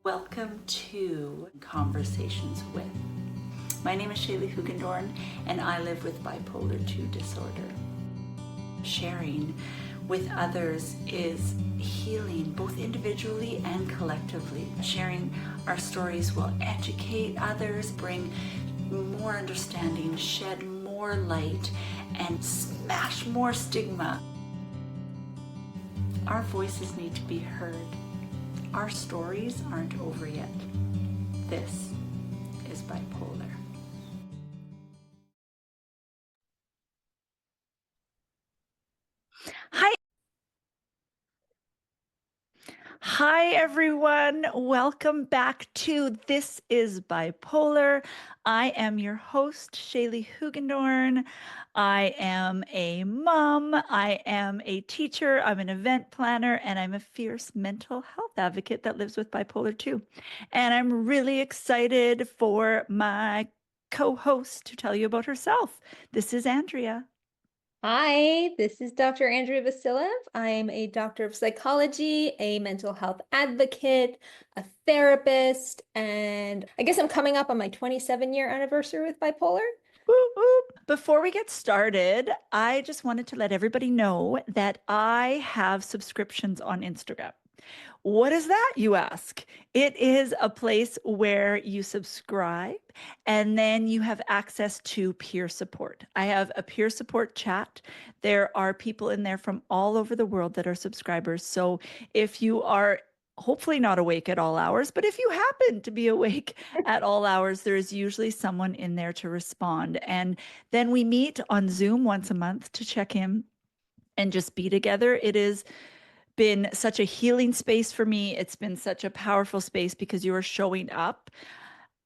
Welcome to Conversations With. My name is Shaiey Hoogendoorn and I live with bipolar 2 disorder. Sharing with others is healing, both individually and collectively. Sharing our stories will educate others, bring more understanding, shed more light, and smash more stigma. Our voices need to be heard. Our stories aren't over yet. This is bipolar. Hi everyone, welcome back to This is Bipolar. I am your host, Shaiey Hoogendoorn. I am a mom, I am a teacher, I'm an event planner, and I'm a fierce mental health advocate that lives with bipolar 2. And I'm really excited for my co-host to tell you about herself. This is Andrea. Hi, this is Dr. Andrea Vassilev. I'm a doctor of psychology, a mental health advocate, a therapist, and I guess I'm coming up on my 27-year anniversary with bipolar. Before we get started, I just wanted to let everybody know that I have subscriptions on Instagram. What is that, you ask? It is a place where you subscribe and then you have access to peer support. I have a peer support chat. There are people in there from all over the world that are subscribers. So if you are hopefully not awake at all hours, but if you happen to be awake at all hours, there is usually someone in there to respond. And then we meet on Zoom once a month to check in and just be together. It has been such a healing space for me. It's been such a powerful space because you are showing up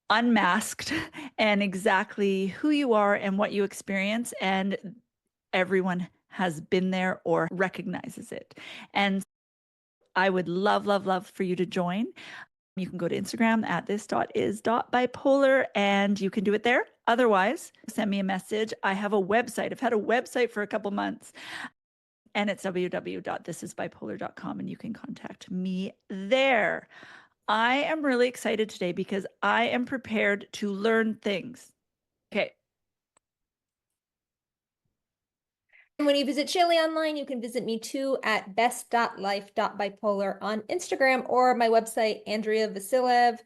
unmasked and exactly who you are and what you experience, and everyone has been there or recognizes it. And I would love for you to join. You can go to Instagram at this.is.bipolar and you can do it there. Otherwise, send me a message. I have a website. I've had a website for a couple months and it's www.thisisbipolar.com and you can contact me there. I am really excited today because I am prepared to learn things. Okay. And when you visit Shaiey online, you can visit me too at best.life.bipolar on Instagram or my website, Andrea Vassilev.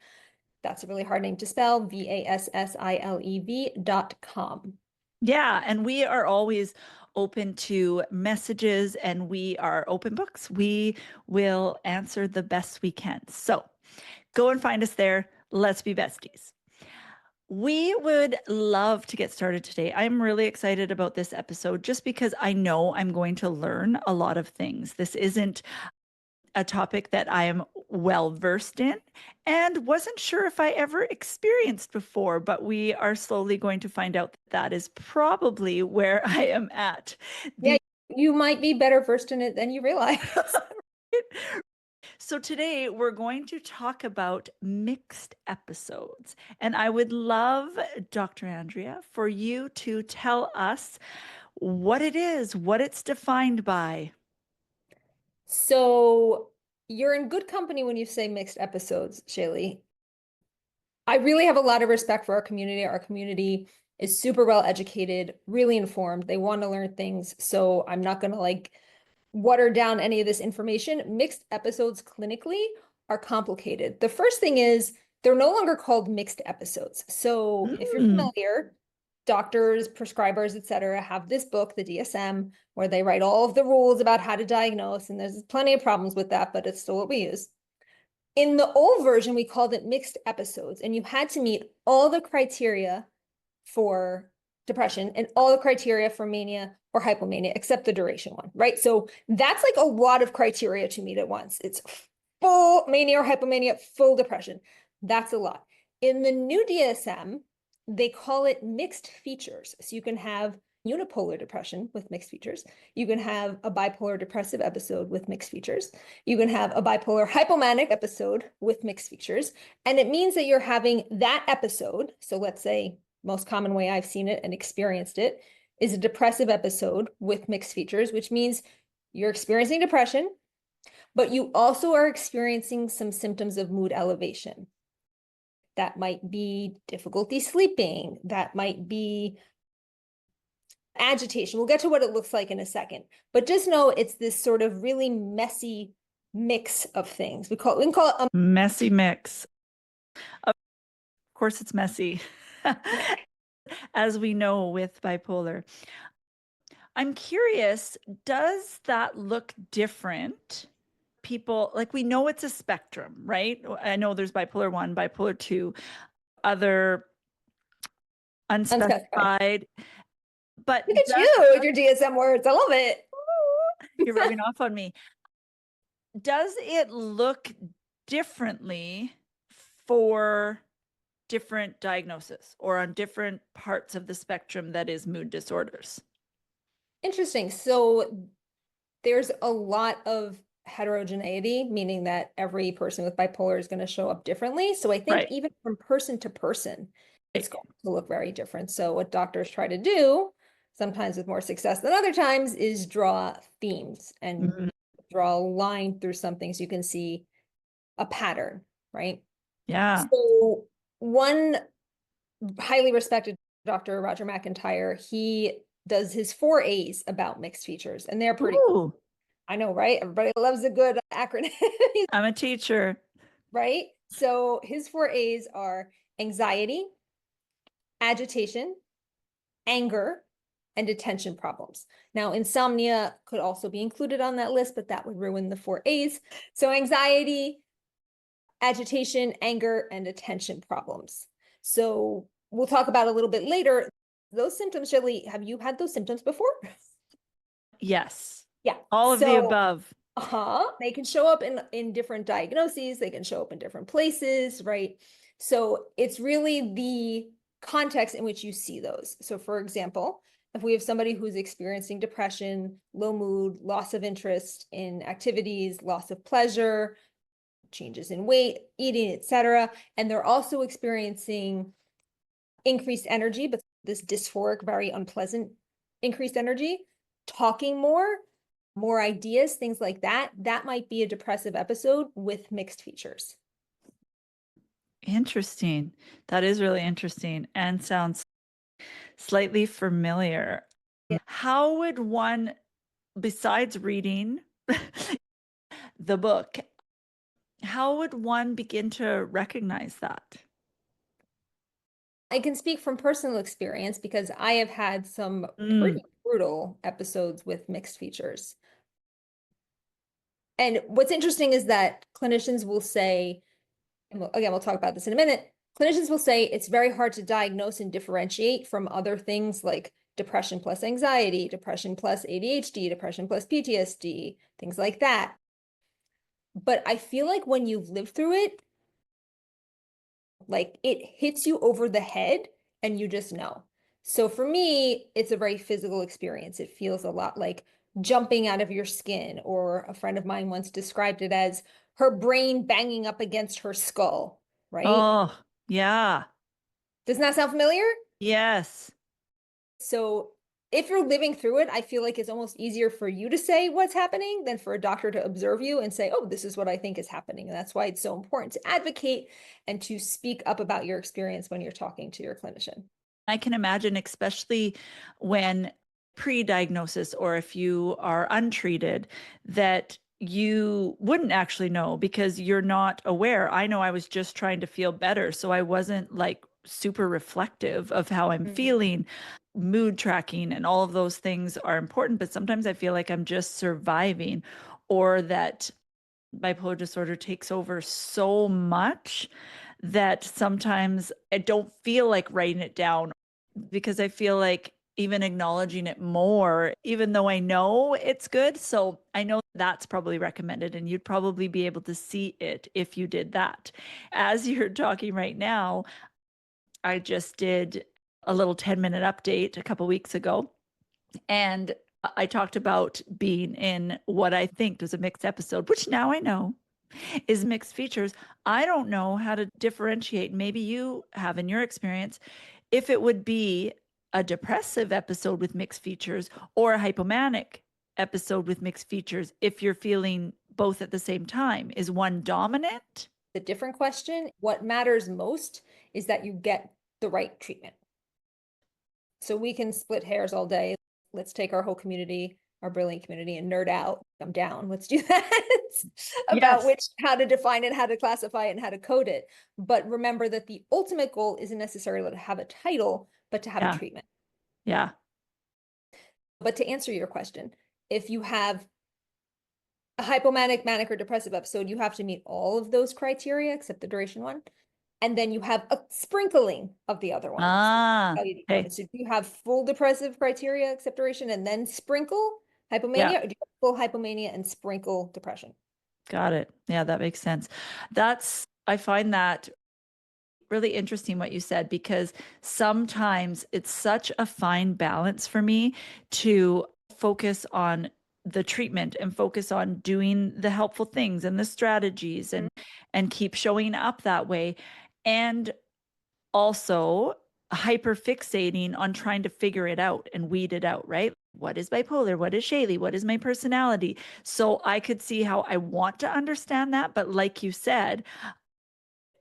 That's a really hard name to spell, VASSILEV.com. Yeah, and we are always open to messages and we are open books. We will answer the best we can. So go and find us there. Let's be besties. We would love to get started today. I'm really excited about this episode just because I know I'm going to learn a lot of things. This isn't a topic that I am well versed in and wasn't sure if I ever experienced before, but we are slowly going to find out that is probably where I am at. Yeah, you might be better versed in it than you realize. So today we're going to talk about mixed episodes. And I would love, Dr. Andrea, for you to tell us what it is, what it's defined by. So you're in good company when you say mixed episodes, Shaiey. I really have a lot of respect for our community. Our community is super well educated, really informed. They want to learn things. So I'm not going to water down any of this information. Mixed episodes clinically are complicated. The first thing is they're no longer called mixed episodes. So if you're familiar, doctors, prescribers, etc., have this book, the DSM, where they write all of the rules about how to diagnose. And there's plenty of problems with that, but it's still what we use. In the old version, we called it mixed episodes, and you had to meet all the criteria for depression and all the criteria for mania or hypomania, except the duration one, right? So that's like a lot of criteria to meet at once. It's full mania or hypomania, full depression. That's a lot. In the new DSM, they call it mixed features. So you can have unipolar depression with mixed features. You can have a bipolar depressive episode with mixed features. You can have a bipolar hypomanic episode with mixed features. And it means that you're having that episode. So let's say most common way I've seen it and experienced it is a depressive episode with mixed features, which means you're experiencing depression, but you also are experiencing some symptoms of mood elevation. That might be difficulty sleeping. That might be agitation. We'll get to what it looks like in a second, but just know it's this sort of really messy mix of things. We can call it a messy mix. Of course, it's messy, as we know with bipolar. I'm curious, does that look different? People, like, we know it's a spectrum, right? I know there's bipolar 1, bipolar 2, other unspecified. But look at you with your DSM words. I love it. You're rubbing off on me. Does it look differently for different diagnoses or on different parts of the spectrum that is mood disorders? Interesting. So there's a lot of heterogeneity, meaning that every person with bipolar is going to show up differently. So I think even from person to person, it's going to look very different. So what doctors try to do, sometimes with more success than other times, is draw themes and draw a line through something so you can see a pattern, right? Yeah. So one highly respected Dr. Roger McIntyre, he does his 4 A's about mixed features, and they're pretty cool. I know, right? Everybody loves a good acronym. I'm a teacher. Right? So his 4 A's are anxiety, agitation, anger, and attention problems. Now, insomnia could also be included on that list, but that would ruin the 4 A's. So anxiety, agitation, anger, and attention problems. So we'll talk about a little bit later. Those symptoms, Shaiey, have you had those symptoms before? Yes. Yeah. All of the above. They can show up in different diagnoses. They can show up in different places, right? So it's really the context in which you see those. So for example, if we have somebody who's experiencing depression, low mood, loss of interest in activities, loss of pleasure, changes in weight, eating, etc., and they're also experiencing increased energy, but this dysphoric, very unpleasant increased energy, talking more ideas, things like that, that might be a depressive episode with mixed features. Interesting. That is really interesting and sounds slightly familiar. Yeah. How would one, besides reading the book, how would one begin to recognize that? I can speak from personal experience because I have had some pretty brutal episodes with mixed features. And what's interesting is that clinicians will say, and again, we'll talk about this in a minute, clinicians will say it's very hard to diagnose and differentiate from other things like depression plus anxiety, depression plus ADHD, depression plus PTSD, things like that. But I feel like when you've lived through it, like it hits you over the head and you just know. So for me, it's a very physical experience. It feels a lot like jumping out of your skin, or a friend of mine once described it as her brain banging up against her skull, right? Oh, yeah. Doesn't that sound familiar? Yes. So if you're living through it, I feel like it's almost easier for you to say what's happening than for a doctor to observe you and say, oh, this is what I think is happening. And that's why it's so important to advocate and to speak up about your experience when you're talking to your clinician. I can imagine, especially when pre-diagnosis or if you are untreated, that you wouldn't actually know because you're not aware. I know I was just trying to feel better, so I wasn't like super reflective of how I'm feeling. Mood tracking and all of those things are important, but sometimes I feel like I'm just surviving, or that bipolar disorder takes over so much that sometimes I don't feel like writing it down because I feel like even acknowledging it more, even though I know it's good. So I know that's probably recommended, and you'd probably be able to see it if you did that. As you're talking right now, I just did a little 10-minute update a couple weeks ago, and I talked about being in what I think was a mixed episode, which now I know is mixed features. I don't know how to differentiate. Maybe you have in your experience, if it would be a depressive episode with mixed features or a hypomanic episode with mixed features, if you're feeling both at the same time? Is one dominant? The different question, what matters most is that you get the right treatment. So we can split hairs all day. Let's take our whole community, our brilliant community, and nerd out. I'm down. Let's do that. About Yes. how to define it, how to classify it, and how to code it. But remember that the ultimate goal isn't necessarily to have a title, but to have a Yeah. treatment. Yeah. But to answer your question, if you have a hypomanic, manic, or depressive episode, you have to meet all of those criteria except the duration one. And then you have a sprinkling of the other ones. Okay. So do you have full depressive criteria except duration and then sprinkle hypomania, Yeah. or do you have full hypomania and sprinkle depression? Got it. Yeah, that makes sense. I find that really interesting what you said, because sometimes it's such a fine balance for me to focus on the treatment and focus on doing the helpful things and the strategies and keep showing up that way, and also hyper fixating on trying to figure it out and weed it out, right? What is bipolar? What is Shaiey? What is my personality? So I could see how I want to understand that, but like you said,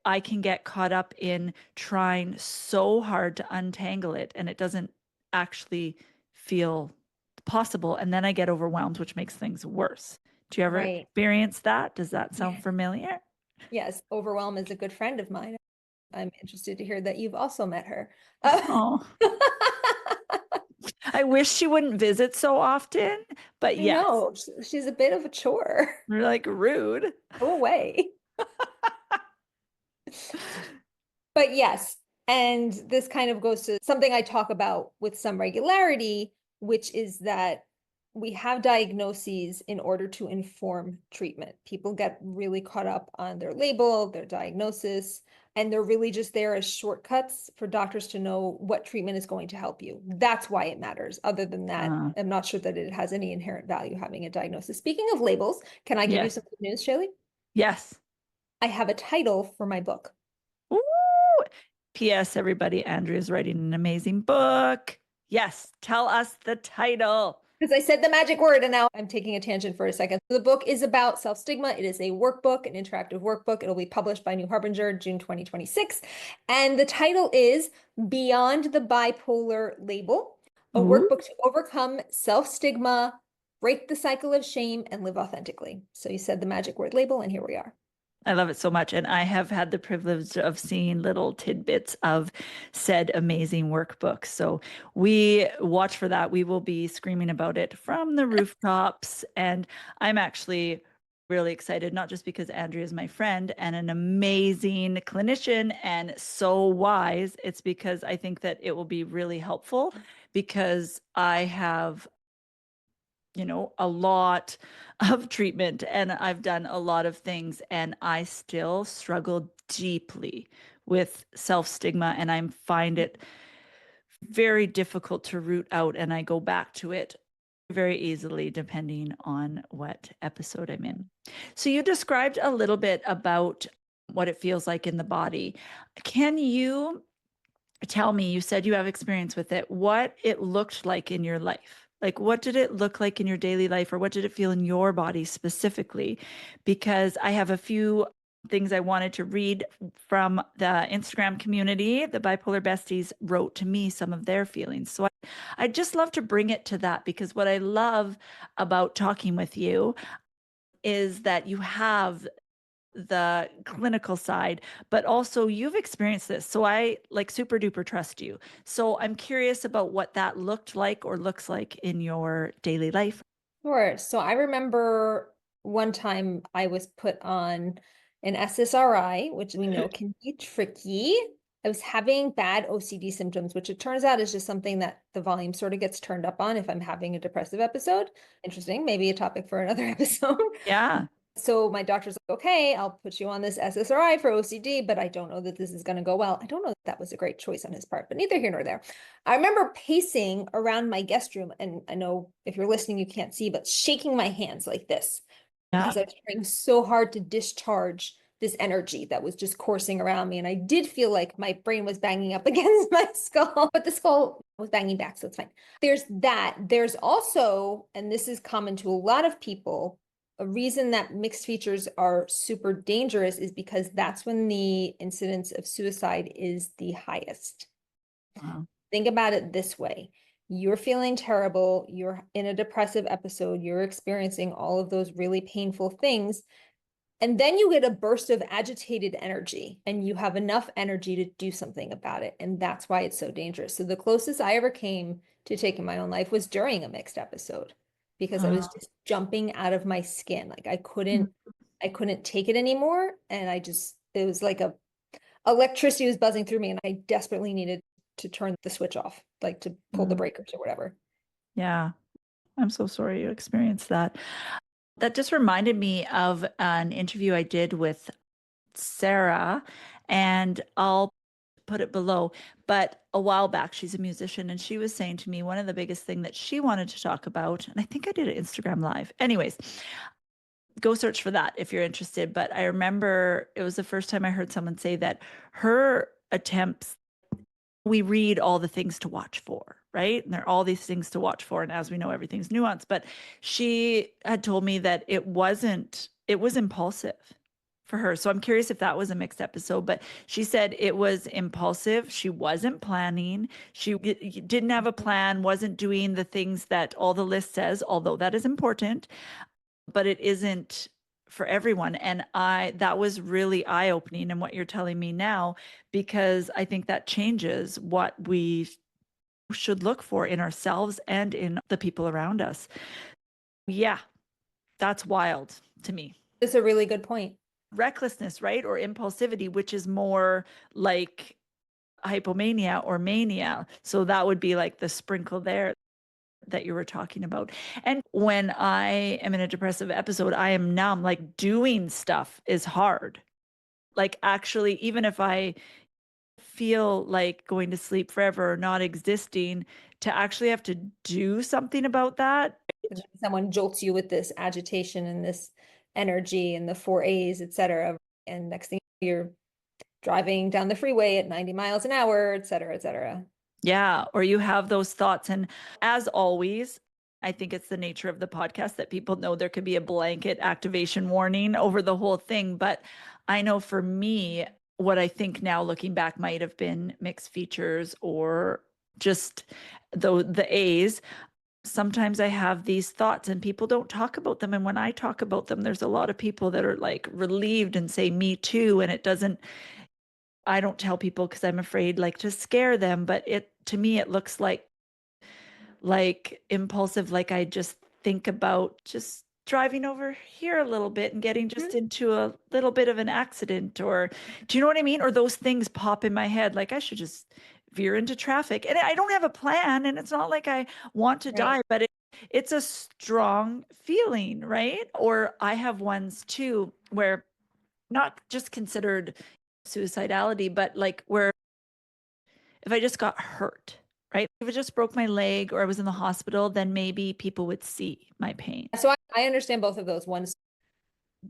I can get caught up in trying so hard to untangle it, and it doesn't actually feel possible. And then I get overwhelmed, which makes things worse. Do you ever Right. experience that? Does that sound Yes. familiar? Yes, overwhelm is a good friend of mine. I'm interested to hear that you've also met her. Oh, I wish she wouldn't visit so often, but I yes, know, she's a bit of a chore. we're like rude. Go away. But yes, and this kind of goes to something I talk about with some regularity, which is that we have diagnoses in order to inform treatment. People get really caught up on their label, their diagnosis, and they're really just there as shortcuts for doctors to know what treatment is going to help you. That's why it matters. Other than that, I'm not sure that it has any inherent value having a diagnosis. Speaking of labels, can I give you Yes. some good news, Shaiey? Yes. I have a title for my book. Ooh. P.S. Everybody, Andrea's writing an amazing book. Yes. Tell us the title. Because I said the magic word and now I'm taking a tangent for a second. The book is about self stigma. It is a workbook, an interactive workbook. It'll be published by New Harbinger, June 2026. And the title is Beyond the Bipolar Label, a Ooh. workbook to overcome self stigma, break the cycle of shame, and live authentically. So you said the magic word label, and here we are. I love it so much. And I have had the privilege of seeing little tidbits of said amazing workbook. So we watch for that. We will be screaming about it from the rooftops. And I'm actually really excited, not just because Andrea is my friend and an amazing clinician and so wise. It's because I think that it will be really helpful, because I have a lot of treatment and I've done a lot of things, and I still struggle deeply with self stigma, and I find it very difficult to root out, and I go back to it very easily depending on what episode I'm in. So you described a little bit about what it feels like in the body. Can you tell me, you said you have experience with it, what it looked like in your life? Like, what did it look like in your daily life, or what did it feel in your body specifically? Because I have a few things I wanted to read from the Instagram community. The Bipolar Besties wrote to me some of their feelings. So I'd just love to bring it to that, because what I love about talking with you is that you have the clinical side, but also you've experienced this. So I like super duper trust you. So I'm curious about what that looked like or looks like in your daily life. Sure. So I remember one time I was put on an SSRI, which we know can be tricky. I was having bad OCD symptoms, which it turns out is just something that the volume sort of gets turned up on if I'm having a depressive episode. Interesting, maybe a topic for another episode. Yeah. So my doctor's like, okay, I'll put you on this SSRI for OCD, but I don't know that this is going to go well. I don't know that that was a great choice on his part, but neither here nor there. I remember pacing around my guest room, and I know if you're listening, you can't see, but shaking my hands like this Yeah. because I was trying so hard to discharge this energy that was just coursing around me. And I did feel like my brain was banging up against my skull, but the skull was banging back, so it's fine. There's that. There's also, and this is common to a lot of people, a reason that mixed features are super dangerous is because that's when the incidence of suicide is the highest. Wow. Think about it this way. You're feeling terrible, you're in a depressive episode, you're experiencing all of those really painful things, and then you get a burst of agitated energy and you have enough energy to do something about it. And that's why it's so dangerous. So the closest I ever came to taking my own life was during a mixed episode because I was just jumping out of my skin. Like I couldn't take it anymore. And it was like electricity was buzzing through me and I desperately needed to turn the switch off, like to pull the breakers or whatever. Yeah. I'm so sorry you experienced that. That just reminded me of an interview I did with Sarah, and I'll put it below. But a while back, she's a musician, and she was saying to me one of the biggest thing that she wanted to talk about, and I think I did an Instagram Live. Anyways, go search for that if you're interested. But I remember it was the first time I heard someone say that her attempts, we read all the things to watch for, right? And there are all these things to watch for. And as we know, everything's nuanced. But she had told me that it was impulsive for her. So I'm curious if that was a mixed episode, but she said it was impulsive. She wasn't planning. She didn't have a plan, wasn't doing the things that all the list says, although that is important, but it isn't for everyone. And that was really eye-opening in what you're telling me now, because I think that changes what we should look for in ourselves and in the people around us. Yeah, that's wild to me. It's a really good point. Recklessness, right? Or impulsivity, which is more like hypomania or mania. So that would be like the sprinkle there that you were talking about. And when I am in a depressive episode, I am numb. Like doing stuff is hard. Like actually, even if I feel like going to sleep forever or not existing, to actually have to do something about that. Someone jolts you with this agitation and this energy and the 4 A's, et cetera. And next thing you're driving down the freeway at 90 miles an hour, et cetera, et cetera. Yeah. Or you have those thoughts. And as always, I think it's the nature of the podcast that people know there could be a blanket activation warning over the whole thing. But I know for me, what I think now looking back might have been mixed features or just the A's. Sometimes I have these thoughts and people don't talk about them. And when I talk about them, there's a lot of people that are like relieved and say, me too. And I don't tell people because I'm afraid like to scare them. But to me, it looks like impulsive, like I just think about just driving over here a little bit and getting just into a little bit of an accident, or do you know what I mean? Or those things pop in my head, like I should just veer into traffic. And I don't have a plan, and it's not like I want to die, but it's a strong feeling, right? Or I have ones too where not just considered suicidality, but like where if I just got hurt, right? If it just broke my leg or I was in the hospital, then maybe people would see my pain. So I understand both of those ones.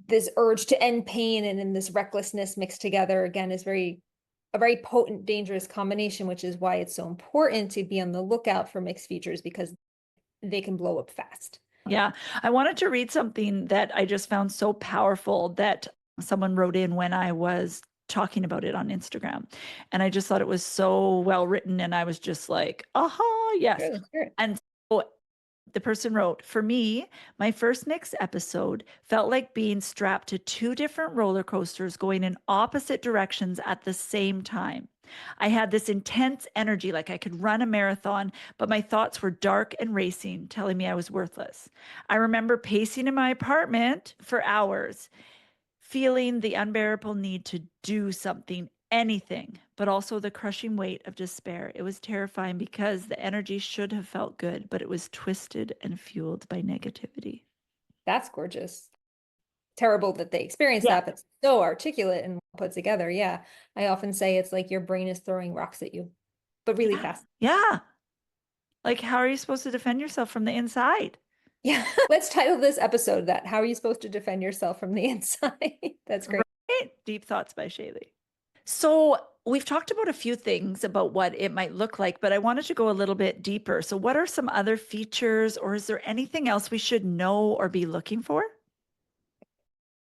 This urge to end pain and in this recklessness mixed together again is a very potent, dangerous combination, which is why it's so important to be on the lookout for mixed features because they can blow up fast. Yeah. I wanted to read something that I just found so powerful that someone wrote in when I was talking about it on Instagram. And I just thought it was so well written. And I was just like, aha, yes. Sure. And so the person wrote, for me, my first mixed episode felt like being strapped to two different roller coasters going in opposite directions at the same time. I had this intense energy, like I could run a marathon, but my thoughts were dark and racing, telling me I was worthless. I remember pacing in my apartment for hours, feeling the unbearable need to do something, anything, but also the crushing weight of despair. It was terrifying because the energy should have felt good, but it was twisted and fueled by negativity. That's gorgeous. Terrible that they experienced that, but so articulate and put together. Yeah. I often say it's like your brain is throwing rocks at you, but really fast. Yeah. Like, how are you supposed to defend yourself from the inside? Yeah. Let's title this episode that. How are you supposed to defend yourself from the inside? That's great. Right? Deep Thoughts by Shaiey. So we've talked about a few things about what it might look like, but I wanted to go a little bit deeper. So what are some other features, or is there anything else we should know or be looking for?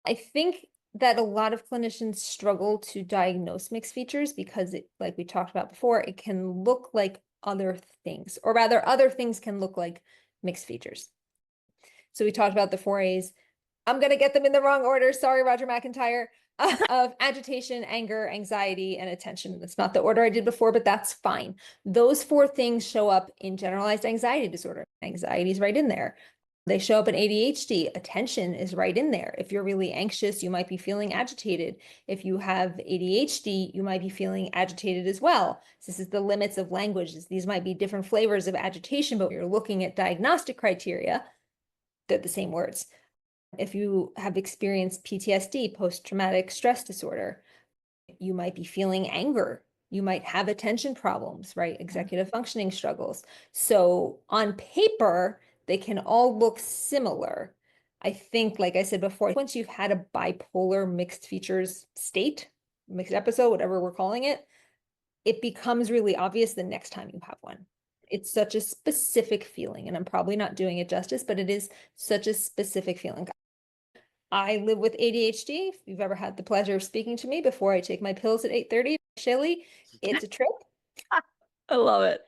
I think that a lot of clinicians struggle to diagnose mixed features because it, like we talked about before, it can look like other things, or rather other things can look like mixed features. So we talked about the four A's. I'm going to get them in the wrong order. Sorry, Roger McIntyre. Of agitation, anger, anxiety, and attention. That's not the order I did before, but that's fine. Those four things show up in generalized anxiety disorder. Anxiety is right in there. They show up in ADHD. Attention is right in there. If you're really anxious, you might be feeling agitated. If you have ADHD, you might be feeling agitated as well. This is the limits of language. These might be different flavors of agitation, but you're looking at diagnostic criteria, they're the same words. If you have experienced PTSD, post-traumatic stress disorder, you might be feeling anger. You might have attention problems, right? Executive functioning struggles. So on paper, they can all look similar. I think, like I said before, once you've had a bipolar mixed features state, mixed episode, whatever we're calling it, it becomes really obvious the next time you have one. It's such a specific feeling, and I'm probably not doing it justice, but it is such a specific feeling. I live with ADHD. If you've ever had the pleasure of speaking to me before I take my pills at 8:30, Shaiey, it's a trip. I love it.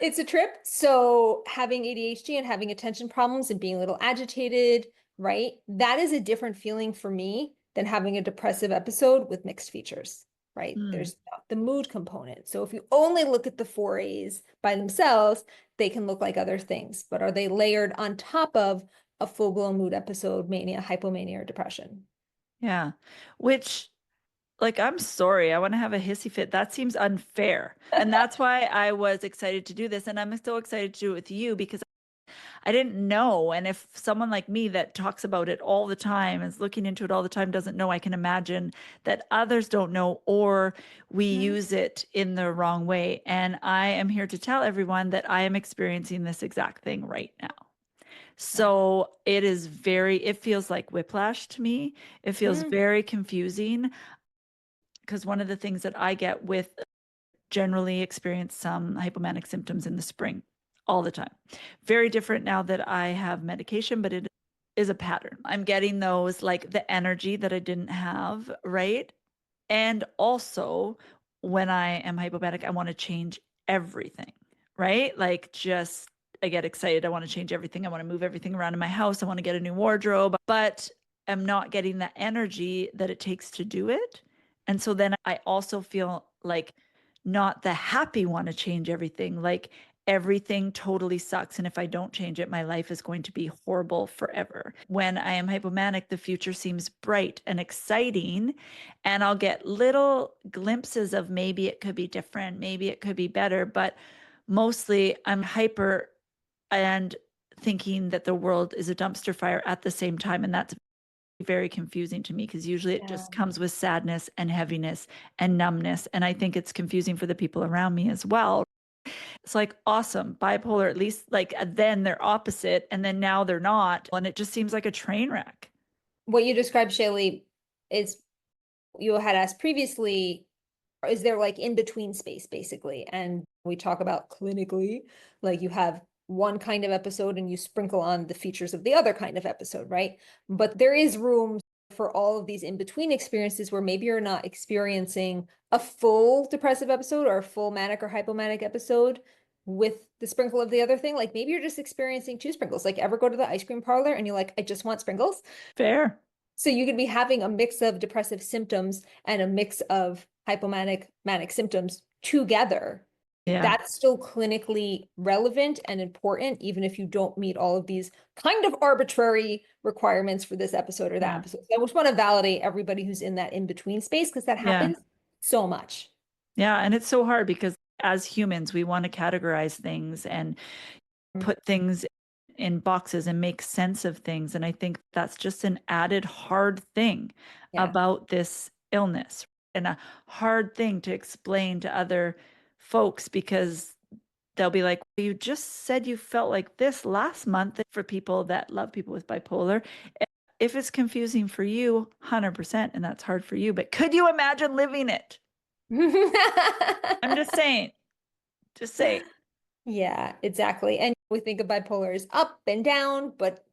It's a trip. So having ADHD and having attention problems and being a little agitated, right? That is a different feeling for me than having a depressive episode with mixed features, right? There's not the mood component. So if you only look at the four A's by themselves, they can look like other things, but are they layered on top of a full-blown mood episode, mania, hypomania, or depression? Yeah. Which, like, I'm sorry, I want to have a hissy fit. That seems unfair. And that's why I was excited to do this. And I'm so excited to do it with you because I didn't know. And if someone like me that talks about it all the time, is looking into it all the time, doesn't know, I can imagine that others don't know, or we use it in the wrong way. And I am here to tell everyone that I am experiencing this exact thing right now. So it feels like whiplash to me. It feels very confusing because one of the things that I get with generally experience some hypomanic symptoms in the spring all the time. Very different now that I have medication, but it is a pattern. I'm getting those, like the energy that I didn't have, right? And also, when I am hypomanic, I want to change everything, right? Like, just, I get excited. I want to change everything. I want to move everything around in my house. I want to get a new wardrobe, but I'm not getting the energy that it takes to do it. And so then I also feel like not the happy want to change everything. Like, everything totally sucks. And if I don't change it, my life is going to be horrible forever. When I am hypomanic, the future seems bright and exciting. And I'll get little glimpses of maybe it could be different, maybe it could be better. But mostly I'm hyper and thinking that the world is a dumpster fire at the same time. And that's very confusing to me because usually it just comes with sadness and heaviness and numbness. And I think it's confusing for the people around me as well. It's like, awesome, bipolar, at least like then they're opposite and then now they're not. And it just seems like a train wreck. What you described, Shaiey, is you had asked previously, is there like in between space basically? And we talk about clinically, like you have one kind of episode and you sprinkle on the features of the other kind of episode, right? But there is room for all of these in between experiences where maybe you're not experiencing a full depressive episode or a full manic or hypomanic episode with the sprinkle of the other thing. Like maybe you're just experiencing two sprinkles. Like, ever go to the ice cream parlor and you're like, I just want sprinkles? Fair. So you could be having a mix of depressive symptoms and a mix of hypomanic manic symptoms together. Yeah. That's still clinically relevant and important, even if you don't meet all of these kind of arbitrary requirements for this episode or that Yeah. episode. So I just want to validate everybody who's in that in-between space because that Yeah. happens so much. Yeah. And it's so hard because as humans, we want to categorize things and put things in boxes and make sense of things. And I think that's just an added hard thing Yeah. about this illness and a hard thing to explain to other folks because they'll be like, well, you just said you felt like this last month. For people that love people with bipolar, if it's confusing for you, 100%, and that's hard for you, but could you imagine living it? I'm just saying, just saying. Yeah, exactly. And we think of bipolar as up and down, but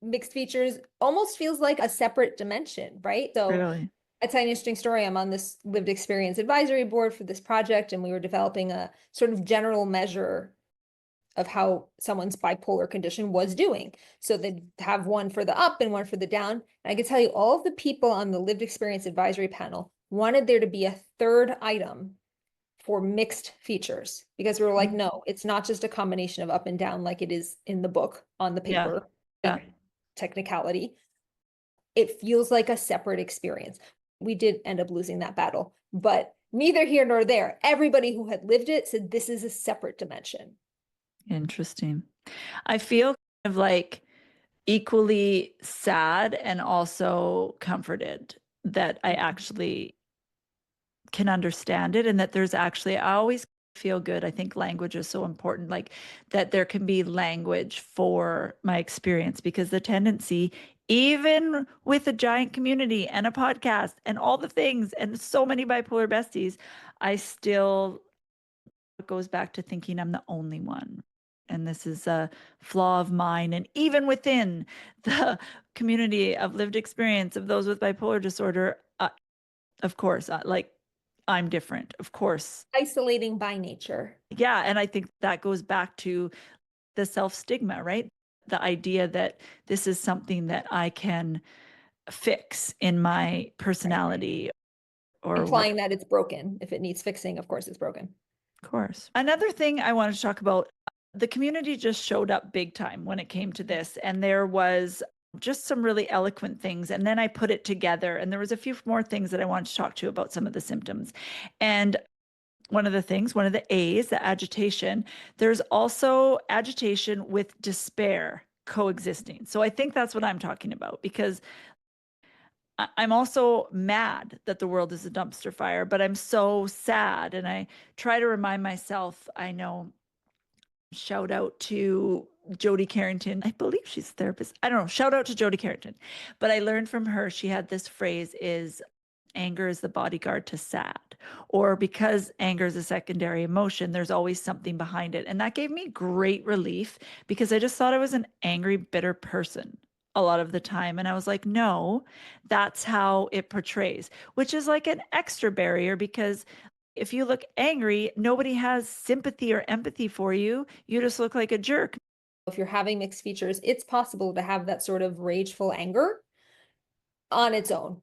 mixed features almost feels like a separate dimension, right? So Really? it's an interesting story. I'm on this lived experience advisory board for this project, and we were developing a sort of general measure of how someone's bipolar condition was doing. So they'd have one for the up and one for the down. And I can tell you, all of the people on the lived experience advisory panel wanted there to be a third item for mixed features, because we were like, no, it's not just a combination of up and down like it is in the book on the Yeah. paper, Yeah. technicality. It feels like a separate experience. We did end up losing that battle, but neither here nor there. Everybody who had lived it said this is a separate dimension. Interesting. I feel kind of like equally sad and also comforted that I actually can understand it, and that there's actually, I always feel good. I think language is so important, like that there can be language for my experience, because the tendency, even with a giant community and a podcast and all the things and so many bipolar besties, I still, it goes back to thinking I'm the only one. And this is a flaw of mine. And even within the community of lived experience of those with bipolar disorder, of course, like I'm different, of course. Isolating by nature. Yeah. And I think that goes back to the self stigma, right? The idea that this is something that I can fix in my personality or what. Implying that it's broken. If it needs fixing, of course it's broken. Of course. Another thing I wanted to talk about, the community just showed up big time when it came to this. And there was just some really eloquent things. And then I put it together, and there was a few more things that I wanted to talk to you about some of the symptoms. And one of the things, one of the A's, the agitation, there's also agitation with despair coexisting. So I think that's what I'm talking about, because I'm also mad that the world is a dumpster fire, but I'm so sad. And I try to remind myself, I know, shout out to Jody Carrington. I believe she's a therapist. I don't know. Shout out to Jody Carrington. But I learned from her, she had this phrase is anger is the bodyguard to sad, or because anger is a secondary emotion, there's always something behind it. And that gave me great relief, because I just thought I was an angry, bitter person a lot of the time. And I was like, no, that's how it portrays, which is like an extra barrier, because if you look angry, nobody has sympathy or empathy for you. You just look like a jerk. If you're having mixed features, it's possible to have that sort of rageful anger on its own.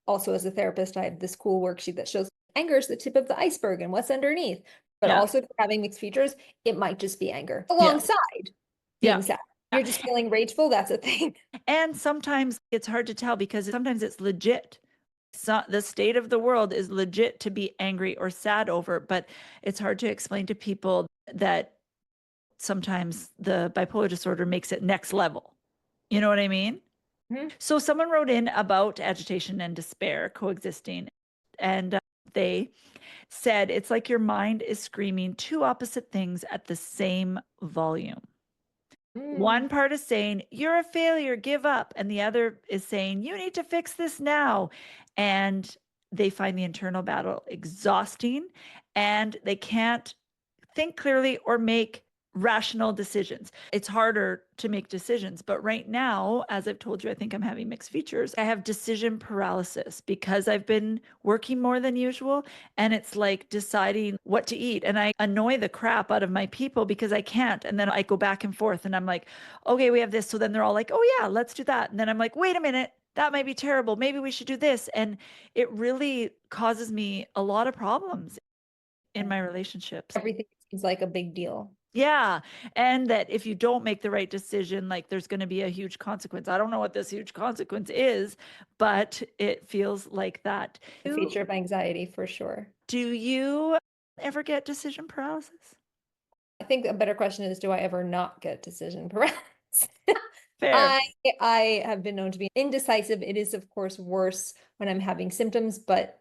Also, as a therapist, I have this cool worksheet that shows anger is the tip of the iceberg and what's underneath. But Yeah. also, if you're having mixed features, it might just be anger Yeah. alongside Yeah. being sad. You're just feeling rageful, that's a thing. And sometimes it's hard to tell, because sometimes it's legit. So the state of the world is legit to be angry or sad over, but it's hard to explain to people that sometimes the bipolar disorder makes it next level. You know what I mean? Mhm. So someone wrote in about agitation and despair coexisting, and they said it's like your mind is screaming two opposite things at the same volume. One part is saying, you're a failure, give up. And the other is saying, you need to fix this now. And they find the internal battle exhausting, and they can't think clearly or make rational decisions. It's harder to make decisions. But right now, as I've told you, I think I'm having mixed features. I have decision paralysis because I've been working more than usual. And it's like deciding what to eat. And I annoy the crap out of my people because I can't. And then I go back and forth and I'm like, okay, we have this. So then they're all like, oh, yeah, let's do that. And then I'm like, wait a minute. That might be terrible. Maybe we should do this. And it really causes me a lot of problems in my relationships. Everything seems like a big deal. Yeah. And that if you don't make the right decision, like there's going to be a huge consequence. I don't know what this huge consequence is, but it feels like that. A feature of anxiety for sure. Do you ever get decision paralysis? I think a better question is, do I ever not get decision paralysis? Fair. I have been known to be indecisive. It is, of course, worse when I'm having symptoms, but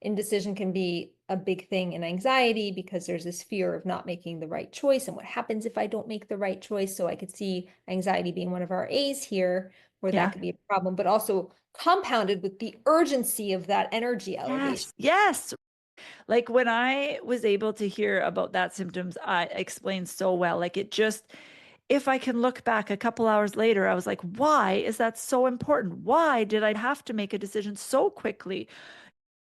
indecision can be a big thing in anxiety because there's this fear of not making the right choice and what happens if I don't make the right choice. So I could see anxiety being one of our A's here, where Yeah. that could be a problem, but also compounded with the urgency of that energy elevation. Yes. Like when I was able to hear about that symptoms, I explained so well. Like if I can look back a couple hours later, I was like, why is that so important? Why did I have to make a decision so quickly?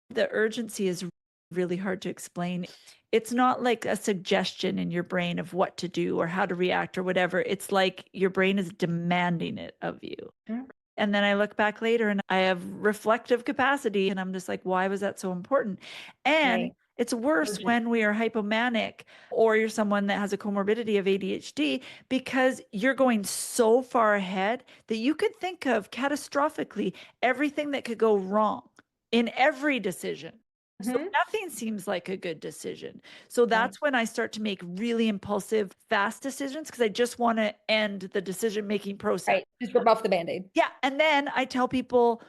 The urgency is really hard to explain. It's not like a suggestion in your brain of what to do or how to react or whatever. It's like your brain is demanding it of you. Mhm. And then I look back later and I have reflective capacity and I'm just like, why was that so important? And Right. it's worse Urgent. when we are hypomanic or you're someone that has a comorbidity of ADHD because you're going so far ahead that you could think of catastrophically everything that could go wrong in every decision. So Mhm. nothing seems like a good decision. So Right. that's when I start to make really impulsive, fast decisions because I just want to end the decision making process. Right. Just rip off the Band-Aid. Yeah. And then I tell people,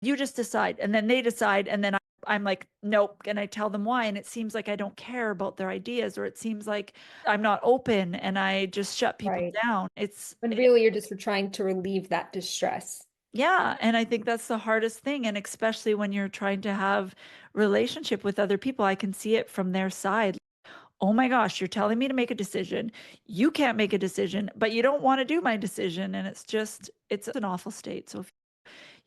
you just decide. And then they decide. And then I'm like, nope. And I tell them why. And it seems like I don't care about their ideas, or it seems like I'm not open and I just shut people Right. down. When really you're just trying to relieve that distress. Yeah, and I think that's the hardest thing, and especially when you're trying to have relationship with other people, I can see it from their side. Oh my gosh, you're telling me to make a decision. You can't make a decision, but you don't want to do my decision, and it's an awful state. So if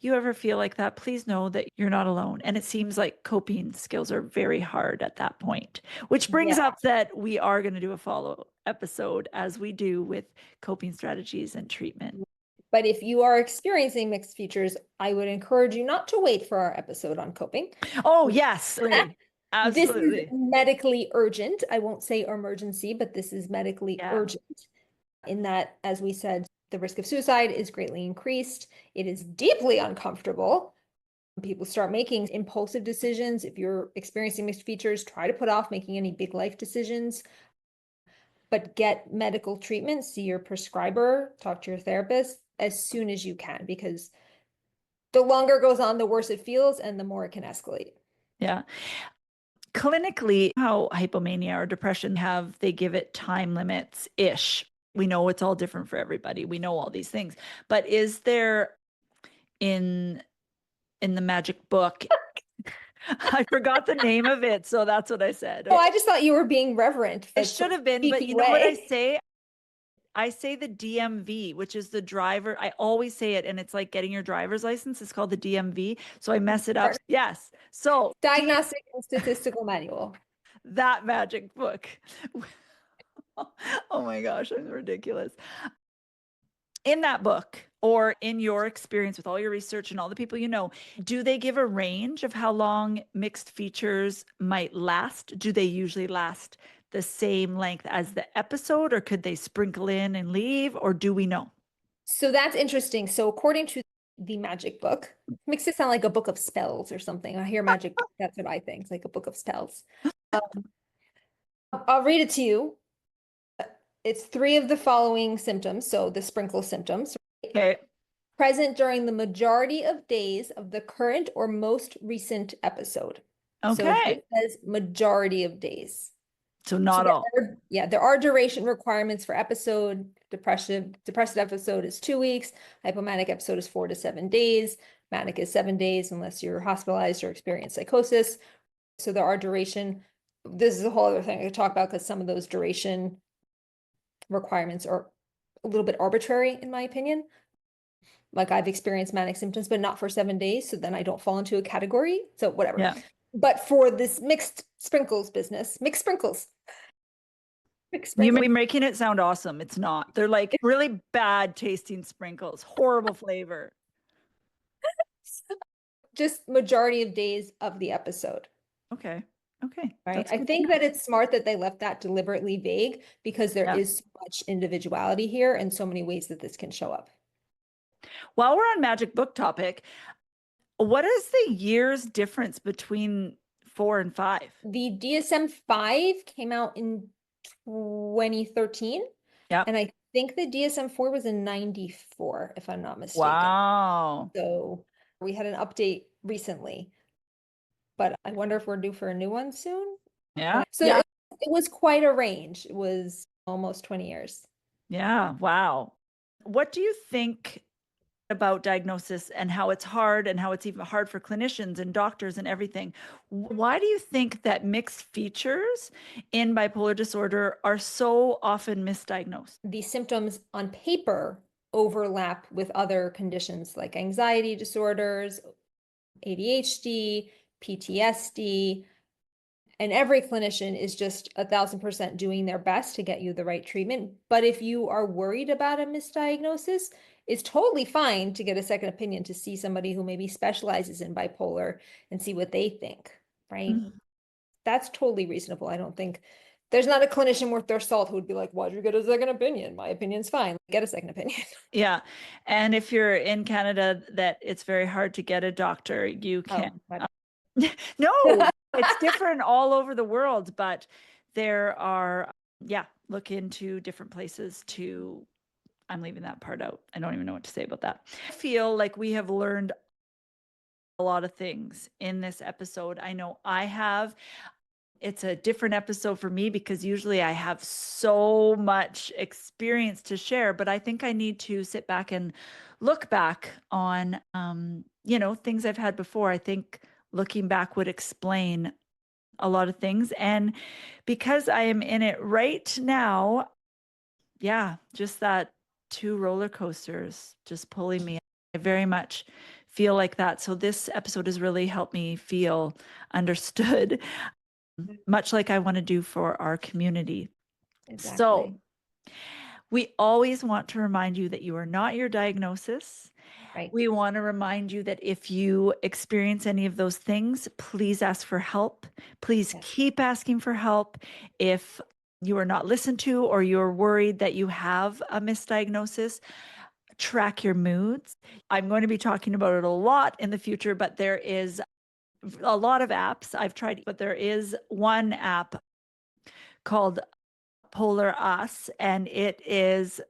you ever feel like that, please know that you're not alone. And it seems like coping skills are very hard at that point, which brings Yeah. up that we are going to do a follow episode as we do with coping strategies and treatment. But if you are experiencing mixed features, I would encourage you not to wait for our episode on coping. Oh, yes. This is Absolutely. medically urgent. I won't say emergency, but this is medically Yeah. urgent in that, as we said, the risk of suicide is greatly increased. It is deeply uncomfortable. People start making impulsive decisions. If you're experiencing mixed features, try to put off making any big life decisions, but get medical treatment, see your prescriber, talk to your therapist as soon as you can, because the longer it goes on, the worse it feels and the more it can escalate. Yeah. Clinically, how hypomania or depression they give it time limits ish. We know it's all different for everybody. We know all these things. But is there in the magic book, I forgot the name of it, so that's what I said. Oh, I just thought you were being reverent. It should have been, but Speaking you know what I way. say? I say the DMV, which is the driver. I always say it, and it's like getting your driver's license. It's called the DMV. So I mess it up. Yes. So Diagnostic and Statistical Manual. that magic book. Oh my gosh, I'm ridiculous. In that book, or in your experience with all your research and all the people you know, do they give a range of how long mixed features might last? Do they usually last the same length as the episode, or could they sprinkle in and leave, or do we know? So that's interesting. So according to the magic book, makes it sound like a book of spells or something. I hear magic book, that's what I think. It's like a book of spells. I'll read it to you. It's 3 of the following symptoms. So the sprinkle symptoms. Okay. Present during the majority of days of the current or most recent episode. So Okay. it says majority of days. So So not all. there are duration requirements for episode. Depressive episode is 2 weeks. Hypomanic episode is 4 to 7 days. Manic is 7 days unless you're hospitalized or experience psychosis. So there are duration. This is a whole other thing I could talk about because some of those duration requirements are a little bit arbitrary, in my opinion. Like I've experienced manic symptoms, but not for 7 days. So then I don't fall into a category. So whatever. Yeah. But for this mixed sprinkles business, mixed sprinkles. Mixed You sprinkles. may be making it sound awesome. It's not. They're like really bad tasting sprinkles, horrible flavor. Just majority of days of the episode. Okay. Okay. Right. That's I good to think know. that it's smart that they left that deliberately vague because there Yeah. is so much individuality here and so many ways that this can show up. While we're on magic book topic, what is the year's difference between 4 and 5? The DSM-5 came out in 2013. Yeah. And I think the DSM-4 was in 94, if I'm not mistaken. Wow. So we had an update recently, but I wonder if we're due for a new one soon. Yeah. So Yeah. it was quite a range. It was almost 20 years. Yeah. Wow. What do you think about diagnosis and how it's hard and how it's even hard for clinicians and doctors and everything. Why do you think that mixed features in bipolar disorder are so often misdiagnosed? The symptoms on paper overlap with other conditions like anxiety disorders, ADHD, PTSD, and every clinician is just 1,000% doing their best to get you the right treatment. But if you are worried about a misdiagnosis, it's totally fine to get a second opinion to see somebody who maybe specializes in bipolar and see what they think, right? Mhm. That's totally reasonable. I don't think there's not a clinician worth their salt who would be like, why'd you get a second opinion? My opinion's fine. Get a second opinion. Yeah. And if you're in Canada, that it's very hard to get a doctor, you can. Oh, but No, it's different all over the world, but there are, yeah, look into different places to, I'm leaving that part out. I don't even know what to say about that. I feel like we have learned a lot of things in this episode. I know I have. It's a different episode for me because usually I have so much experience to share, but I think I need to sit back and look back on, things I've had before. I think looking back would explain a lot of things. And because I am in it right now, yeah, just that two roller coasters just pulling me. I very much feel like that. So this episode has really helped me feel understood, much like I want to do for our community. So exactly. we always want to remind you that you are not your diagnosis. Right. We want to remind you that if you experience any of those things, please ask for help. Please Yes. keep asking for help. If you are not listened to or you're worried that you have a misdiagnosis, track your moods. I'm going to be talking about it a lot in the future, but there is a lot of apps I've tried, but there is one app called Polar Us, and it is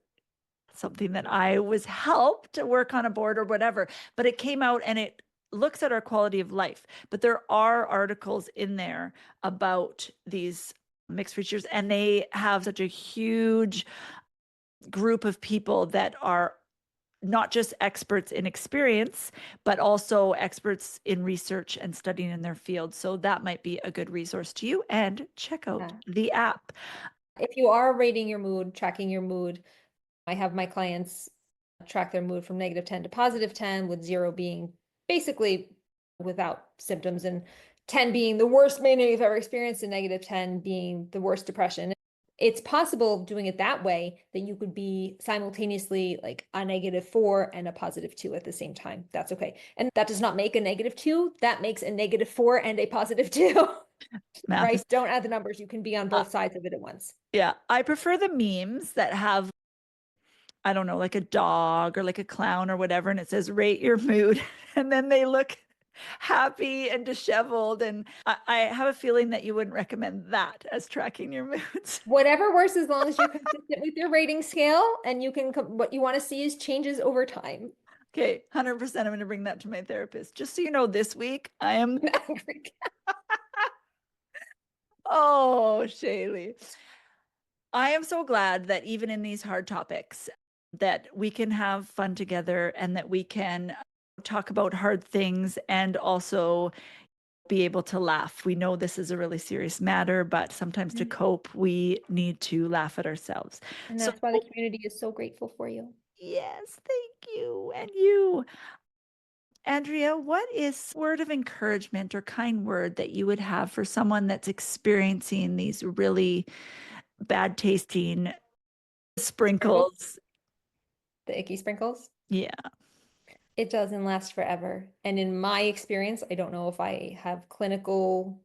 something that I was helped to work on a board or whatever, but it came out and it looks at our quality of life. But there are articles in there about these mixed features, and they have such a huge group of people that are not just experts in experience, but also experts in research and studying in their field. So that might be a good resource to you, and check out Yeah. the app. If you are rating your mood, tracking your mood, I have my clients track their mood from -10 to +10, with 0 being basically without symptoms and 10 being the worst mania you've ever experienced and -10 being the worst depression. It's possible doing it that way that you could be simultaneously like a -4 and a +2 at the same time. That's okay. And that does not make a -2. That makes a -4 and a +2. Math is, Right? Don't add the numbers. You can be on uh, both sides of it at once. yeah, I prefer the memes that have, I don't know, like a dog or like a clown or whatever, and it says rate your mood. And then they look happy and disheveled. And I have a feeling that you wouldn't recommend that as tracking your moods. Whatever works, as long as you're consistent with your rating scale and you can, what you want to see is changes over time. Okay, 100%. I'm going to bring that to my therapist. Just so you know, this week I am, oh, Shaylee. I am so glad that even in these hard topics, that we can have fun together and that we can talk about hard things and also be able to laugh. We know this is a really serious matter, but sometimes to cope, we need to laugh at ourselves. And So, that's why the community is so grateful for you. yes, thank you. And you, Andrea, what is word of encouragement or kind word that you would have for someone that's experiencing these really bad tasting Sprinkles, sprinkles? the icky sprinkles. Yeah. It doesn't last forever. And in my experience, I don't know if I have clinical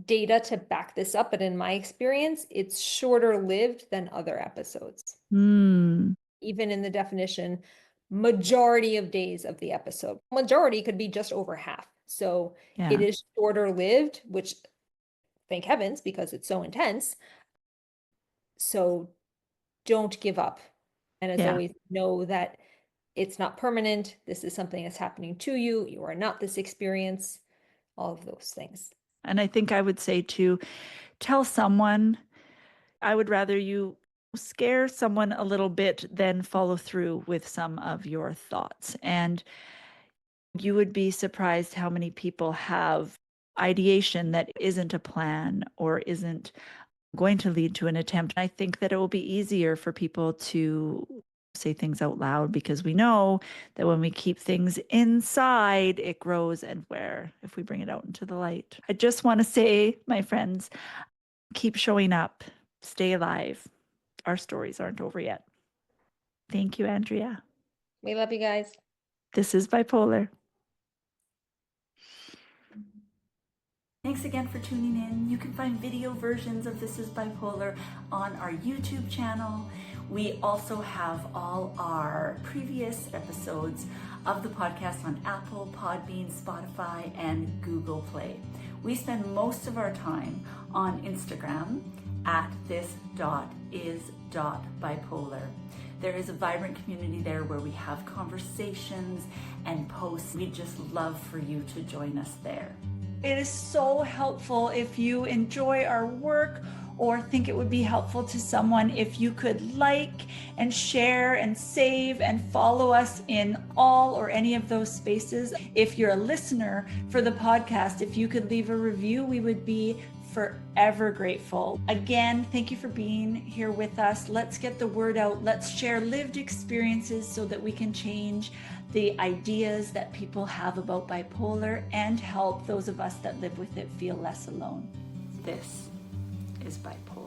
data to back this up, but in my experience, it's shorter lived than other episodes. Mm, Even in the definition, majority of days of the episode. Majority could be just over half. So it yeah. is shorter lived, which thank heavens, because it's so intense. So don't give up. And as Yeah. always, know that it's not permanent. This is something that's happening to you. You are not this experience, all of those things. And I think I would say to tell someone, I would rather you scare someone a little bit, then follow through with some of your thoughts. And you would be surprised how many people have ideation that isn't a plan or isn't going to lead to an attempt. I think that it will be easier for people to say things out loud, because we know that when we keep things inside, it grows, and where if we bring it out into the light. I just want to say, my friends, keep showing up, stay alive. Our stories aren't over yet. Thank you, Andrea. We love you guys. This is Bipolar. Thanks again for tuning in. You can find video versions of This is Bipolar on our YouTube channel. We also have all our previous episodes of the podcast on Apple, Podbean, Spotify, and Google Play. We spend most of our time on Instagram at this.is.bipolar. There is a vibrant community there where we have conversations and posts. We'd just love for you to join us there. It is so helpful if you enjoy our work or think it would be helpful to someone if you could like and share and save and follow us in all or any of those spaces. If you're a listener for the podcast, if you could leave a review, we would be forever grateful. Again, thank you for being here with us. Let's get the word out. Let's share lived experiences so that we can change the ideas that people have about bipolar and help those of us that live with it feel less alone. This is Bipolar.